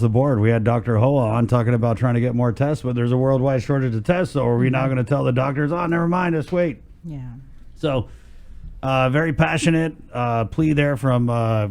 the board. We had Dr. Hoa on talking about trying to get more tests, but there's a worldwide shortage of tests. So are we now going to tell the doctors, oh, never mind, just wait? Yeah. So very passionate plea there from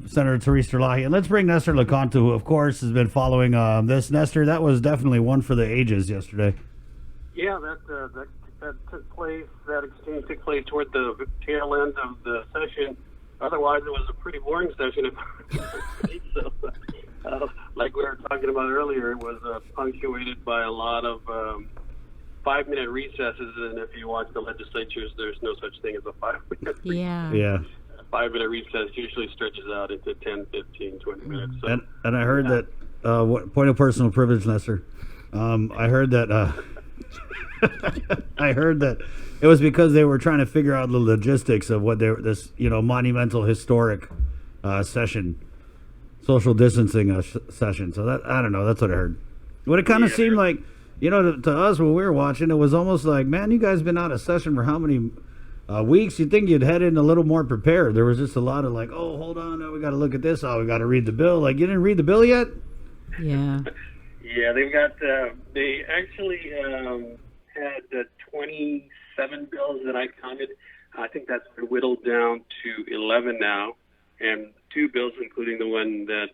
Senator Theresa Terlahi. And let's bring Nestor Licanto, who, of course, has been following this. Nestor, that was definitely one for the ages yesterday. Yeah, that took place. That exchange took place toward the tail end of the session. Otherwise, it was a pretty boring session. So, like we were talking about earlier, it was punctuated by a lot of 5-minute recesses. And if you watch the legislatures, there's no such thing as a 5-minute. Yeah. Yeah. A 5-minute recess usually stretches out into 10, 15, 20 minutes. So, and I heard that, point of personal privilege, Nestor, I heard that I heard that it was because they were trying to figure out the logistics of what this monumental historic session, social distancing session. So that, I don't know, that's what I heard. What it kind of seemed like, to us when we were watching, it was almost like, man, you guys been out of session for how many weeks? You'd think you'd head in a little more prepared. There was just a lot of like, oh, hold on, we got to look at this. Oh, we got to read the bill. Like, you didn't read the bill yet? Yeah. Yeah, they've got. They actually had 27 bills that I counted. I think that's been whittled down to 11 now, and 2 bills, including the one that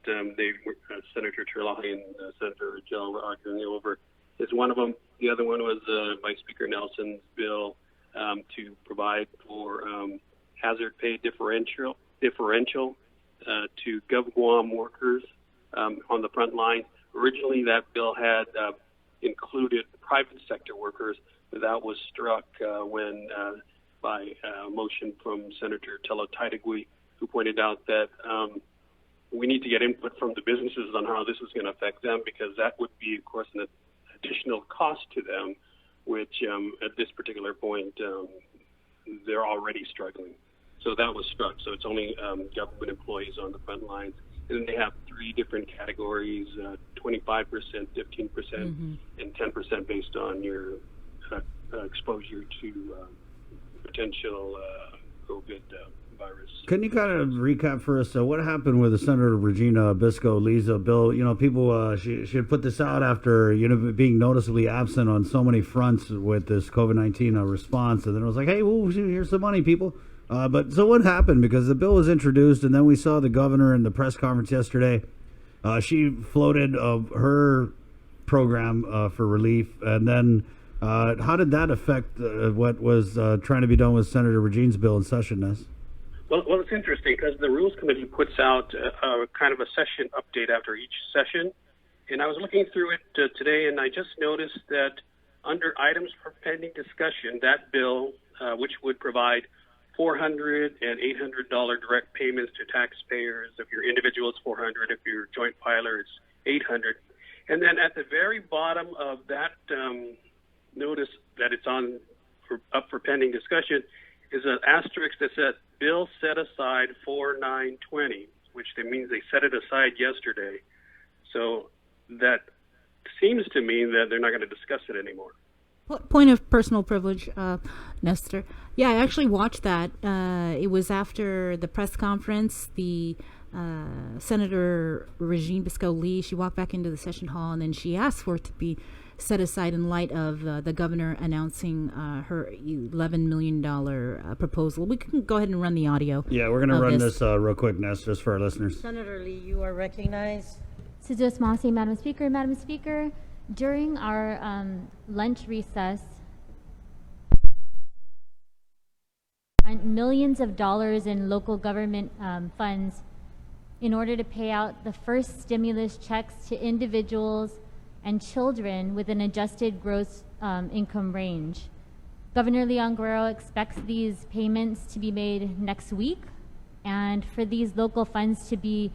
Senator Terlahi and Senator Rangel were arguing over, is one of them. The other one was by Speaker Nelson's bill to provide for hazard pay differential to GovGuam workers on the front lines. Originally, that bill had included private sector workers, but that was struck by a motion from Senator Tello Taitigui, who pointed out that we need to get input from the businesses on how this is going to affect them, because that would be, of course, an additional cost to them, which at this particular point, they're already struggling. So that was struck. So it's only government employees on the front lines. And then they have 3 different categories, 25%, 15%, and 10% based on your exposure to potential COVID virus. Can you kind of recap for us what happened with the Senator Regina Bisco-Liza bill? People, she had put this out after being noticeably absent on so many fronts with this COVID-19 response, and then it was like, hey, well, here's some money, people. But so what happened? Because the bill was introduced, and then we saw the governor in the press conference yesterday. She floated her program for relief, and then how did that affect what was trying to be done with Senator Regina's bill in session, Ness? Well, it's interesting because the Rules Committee puts out kind of a session update after each session, and I was looking through it today, and I just noticed that under items for pending discussion, that bill, which would provide $400 and $800 direct payments to taxpayers. If you're individual, it's $400. If you're joint filer, it's $800. And then at the very bottom of that notice that it's up for pending discussion is an asterisk that said bill set aside 4920, which means they set it aside yesterday. So that seems to mean that they're not going to discuss it anymore. Point of personal privilege, Nestor. Yeah, I actually watched that. It was after the press conference. The Senator Regine Bisco-Lee, she walked back into the session hall, and then she asked for it to be set aside in light of the governor announcing her $11 million proposal. We can go ahead and run the audio. Yeah, we're going to run this real quick, Nestor, just for our listeners. Senator Lee, you are recognized. Sujos Masi, Madam Speaker. Madam Speaker, during our lunch recess, millions of dollars in local government funds in order to pay out the first stimulus checks to individuals and children with an adjusted gross income range. Governor Leon Guerrero expects these payments to be made next week, and for these local funds to be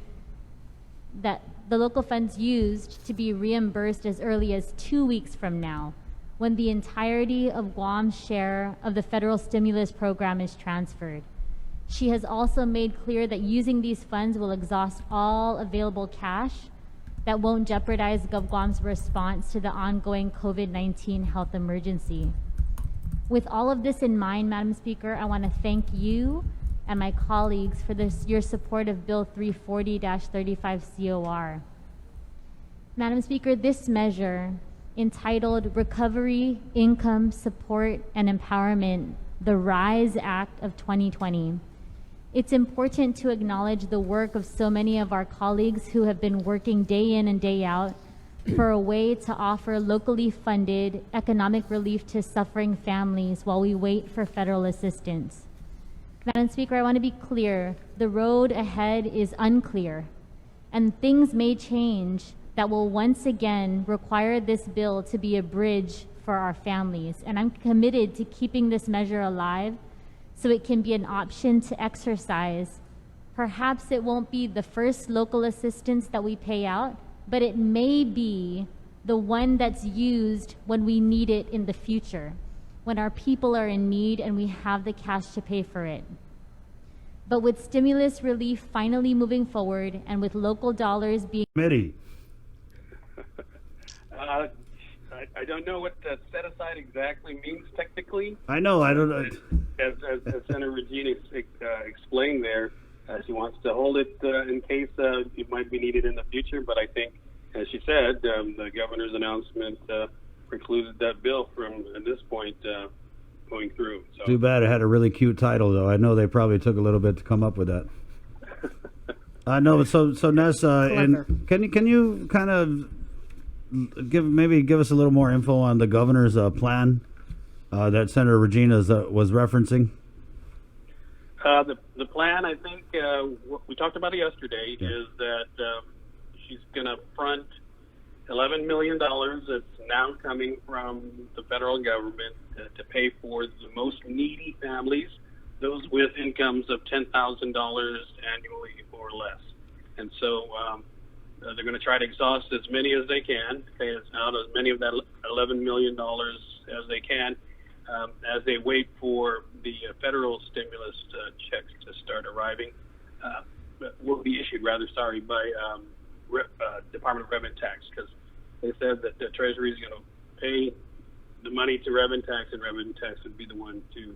the local funds used to be reimbursed as early as 2 weeks from now, when the entirety of Guam's share of the federal stimulus program is transferred. She has also made clear that using these funds will exhaust all available cash that won't jeopardize GovGuam's response to the ongoing COVID-19 health emergency. With all of this in mind, Madam Speaker, I want to thank you and my colleagues for your support of Bill 340-35 COR. Madam Speaker, this measure, entitled Recovery, Income, Support, and Empowerment, the RISE Act of 2020. It's important to acknowledge the work of so many of our colleagues who have been working day in and day out for a way to offer locally funded economic relief to suffering families while we wait for federal assistance. Madam Speaker, I want to be clear. The road ahead is unclear, and things may change that will once again require this bill to be a bridge for our families. And I'm committed to keeping this measure alive so it can be an option to exercise. Perhaps it won't be the first local assistance that we pay out, but it may be the one that's used when we need it in the future, when our people are in need and we have the cash to pay for it. But with stimulus relief finally moving forward and with local dollars being Committee. I don't know what set aside exactly means technically. I know. I don't know. As Senator Regina explained there, she wants to hold it in case it might be needed in the future. But I think, as she said, the governor's announcement precluded that bill from, at this point, going through. So. Too bad it had a really cute title, though. I know they probably took a little bit to come up with that. I know, but so Ness, and can you kind of give us a little more info on the governor's plan that Senator Regina was referencing? The plan, I think, we talked about it yesterday, is that she's going to front $11 million that's now coming from the federal government to pay for the most needy families, those with incomes of $10,000 annually or less. And so they're going to try to exhaust as many as they can, pay out as many of that $11 million as they can, as they wait for the federal stimulus checks to start arriving. Will be issued, by Department of Revenue Tax, because they said that the Treasury is going to pay the money to Revenue Tax, and Revenue Tax would be the one to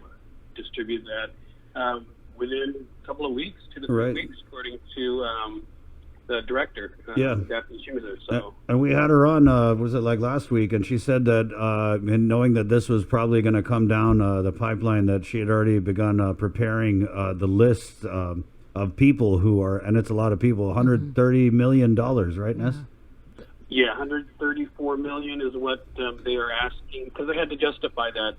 distribute that within a couple of weeks, 2 to 3 weeks, according to the director, Daphne Schumacher. So, and we had her on, was it like last week, and she said that, and knowing that this was probably going to come down the pipeline, that she had already begun preparing the list of people who are, and it's a lot of people, $130 million, right, Ness? Yeah, $134 million is what they are asking, because they had to justify that.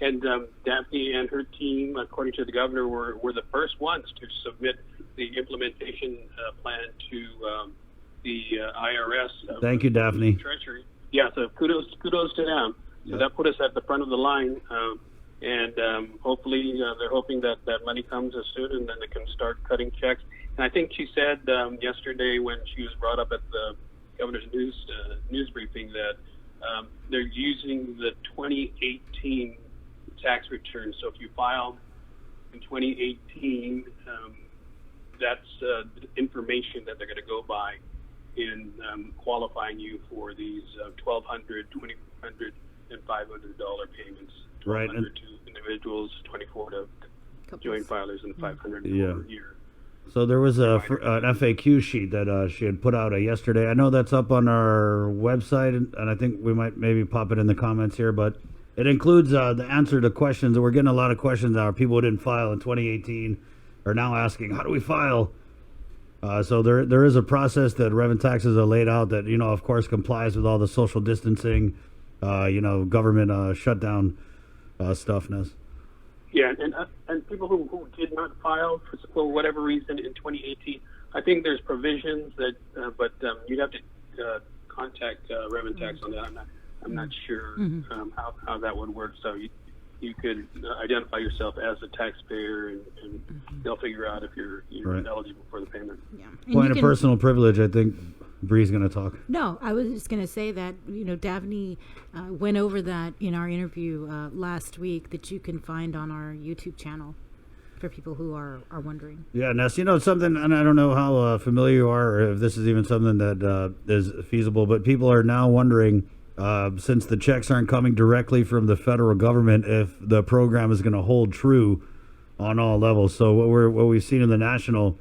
And Daphne and her team, according to the governor, were the first ones to submit the implementation plan to the IRS. Thank you, Daphne. Treasury. Yeah, so kudos to them. So that put us at the front of the line, and hopefully they're hoping that that money comes as soon, and then they can start cutting checks. And I think she said yesterday when she was brought up at the governor's news briefing that they're using the 2018 tax return. So if you file in 2018, that's the information that they're going to go by in qualifying you for these $1,200, $2,500, and $500 payments. Right. $1,200 to individuals, $24 to joint filers, and $500 per year. So there was an FAQ sheet that she had put out yesterday. I know that's up on our website, and I think we might maybe pop it in the comments here, but it includes the answer to questions. We're getting a lot of questions now. People who didn't file in 2018 are now asking, how do we file? So there is a process that Revenue Taxes are laid out that, of course, complies with all the social distancing, government shutdown stuffness. Yeah, and people who did not file for whatever reason in 2018, I think there's provisions that, but you'd have to contact Revenue Tax on that. I'm not sure how that would work. So you could identify yourself as a taxpayer, and they'll figure out if you're eligible for the payment. Yeah. Point of personal privilege, I think Bree's going to talk. No, I was just going to say that, Daphne went over that in our interview last week, that you can find on our YouTube channel for people who are wondering. Yeah, Ness, something, and I don't know how familiar you are, or if this is even something that is feasible, but people are now wondering, since the checks aren't coming directly from the federal government, if the program is going to hold true on all levels. So what we've seen in the national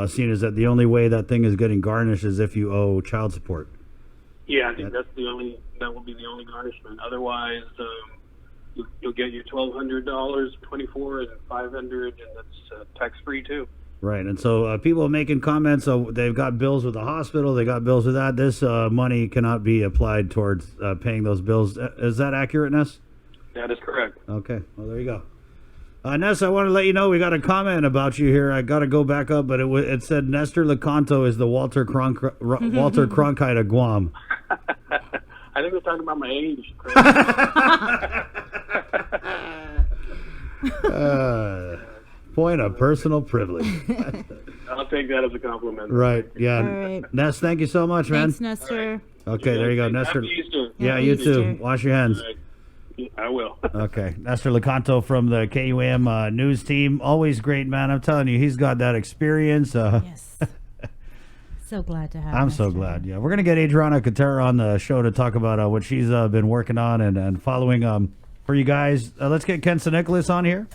scene is that the only way that thing is getting garnished is if you owe child support. Yeah, I think that will be the only garnishment. Otherwise, you'll get your $1,200, 24 and 500, and that's tax free too. Right, and so people making comments, they've got bills with the hospital, they got bills with that. This money cannot be applied towards paying those bills. Is that accurate, Ness? That is correct. Okay, well, there you go. Ness, I want to let you know we got a comment about you here. I got to go back up, but it said Nestor Licanto is the Walter Cronkite of Guam. I think they're talking about my age. Point of personal privilege. I'll take that as a compliment. Right, yeah. All right. Ness, thank you so much, man. Thanks, Nestor. Okay, there you go, Nestor. Happy Easter. Yeah, Happy you Easter. too. Wash your hands. All right. Yeah, I will. Okay, Nestor Licanto from the KUAM news team. Always great, man. I'm telling you, he's got that experience. Yes. So glad to have I'm so Nestor. glad. Yeah, we're gonna get Adriana Cotera on the show to talk about what she's been working on and following for you guys. Let's get Ken Nicholas on here.